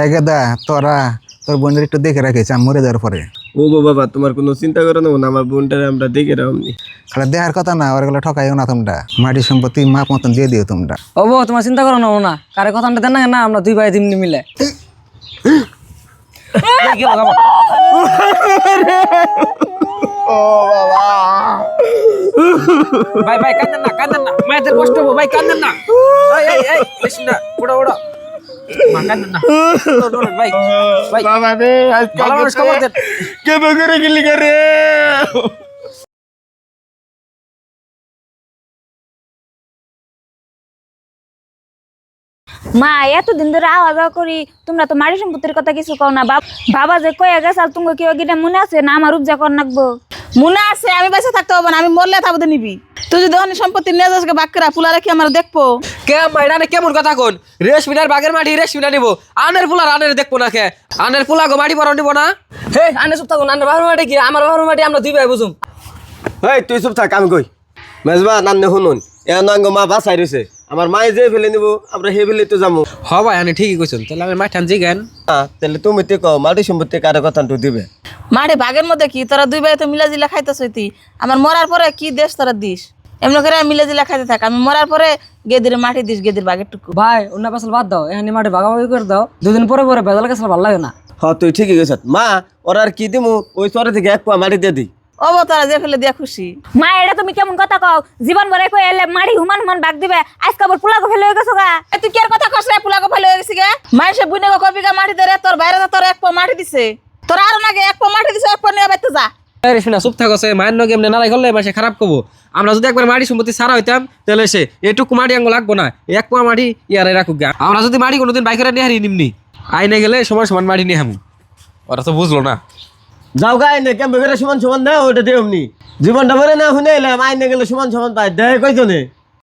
একেদা তোরা তোর বোনের একটু দেখে রাখিস আমি মরে যাওয়ার পরে। ও গো বাবা, তোমার কোনো চিন্তা করো না, আমার বোনটারে আমরা দেখে রাখনি। খালি দেখার কথা না, ওরা ঠকাইও না তোমরা, মাটি সম্পত্তি মাপ মতন দিয়ে দিও তোমরা। ও বউ তোমার চিন্তা করো না কারে কথাটা দেন না আমরা দুই ভাই তিনটি মিলে ভাই ভাই কাঁদেন না মায়েদের কষ্ট হবো ভাই, কাঁদেন না বেশি না ওড়া ওড়া মা কাঁদেন না ভাই ভাই বাবা রে, ভালো মানুষ খবর দেন। কেমন করে গেলি করে? মা এতদিন ধরে আওয়াজ করি, তোমরা তো মারি সম্পত্তির কথা কিছু কও না। বাবা যে কয়ে গেছে আর তুমি কেউ গিয়ে মনে আছে না? আমার উপজা কর নাকবো। মনে আছে আমি বেঁচে থাকতে হবে না, আমি মরলে থাকতে নিবি। তুই যদি ওখানে সম্পত্তি নিয়ে যাস বাক্যরা পুলা রাখি আমার দেখবো। কে মাইডানে কেমন কথা কোন? রেশমিনার বাগের মাটি রেশমিনা নিবো, আনের পুলার আনের দেখবো না। কে আনের পুলা গো মাটি পর নিবো না? হে আনে চুপ থাকুন, আনের বাবার মাটি কি আমার বাবার মাটি? আমরা দুই ভাই বুঝুম। এই তুই চুপ থাক, আমি কই মেজবা নান্নে শুনুন, এ নঙ্গ মা বাসাই রয়েছে, আমার মায়ে যে ফেলে নিবো আমরা হে ফেলে তো যাবো। হ ভাই আনে ঠিকই কইছেন, তাহলে আমি মাঠান জি জ্ঞান। তাহলে তুমি তো কও মাটি সম্পত্তি কারো কথা তো দিবে। মাঠে ভাগের মধ্যে কি তোরা দুই ভাই তো মিলা জিলা খাইতেছ তুই, আমার মরার পরে কি দেশ তোরা দিস? এমনি করে মিলে জিলা খাইতে থাক, আমি মরার পরে গেদির মাটি দিস, গেদির বাগের টুকু। ভাই অন্য পাশাল বাদ দাও, এখানে মাঠে ভাগাভাগি করে দাও, দুদিন পরে পরে বেজাল গেছে ভালো লাগে না। হ্যাঁ তুই ঠিকই গেছ মা, ওরা আর কি দিমু ওই চরে থেকে এক পোয়া মাটি দিয়ে দিই। ও তোরা যে ফেলে দিয়া খুশি। মা এটা তুমি কেমন কথা কও? জীবন ভরে কই এলে মারি হুমান হুমান বাগ দিবে, আজকে আবার পুলাগো ফেলে হয়ে গেছো গা। তুই কি আর কথা কস রে? পুলাগো ফেলে হয়ে গেছি গে। মাইসে বুনে গো কবিগা মাটি দে রে, তোর বাইরে তোর এক পো মাটি দিছে, তোর আরো নাকি এক পো মাটি দিছে, এক পো নিয়ে বাইতে যা। রেশমিনা চুপ থাকো, সে মায়ের নগে এমনি নারাই করলে মাসে খারাপ করবো। আমরা যদি একবার মাটি সম্পত্তি সারা হইতাম তাহলে সে এটুকু মাটি আঙ্গ লাগবো না, এক পোয়া মাটি ইয়ারে রাখুক গা। আমরা যদি মাটি কোনোদিন বাইকেরা নিয়ে হারিয়ে নিমনি, আইনে গেলে সমান সমান মাটি নিয়ে হামু। ওরা তো বুঝলো না। যাও গায়ে নে কেমন করে সমান সমান না ওটা দিয়ে অমনি জীবনটা ভরে না শুনে এলাম আইনে গেলে সমান সমান পাই দেয় কইতো নে।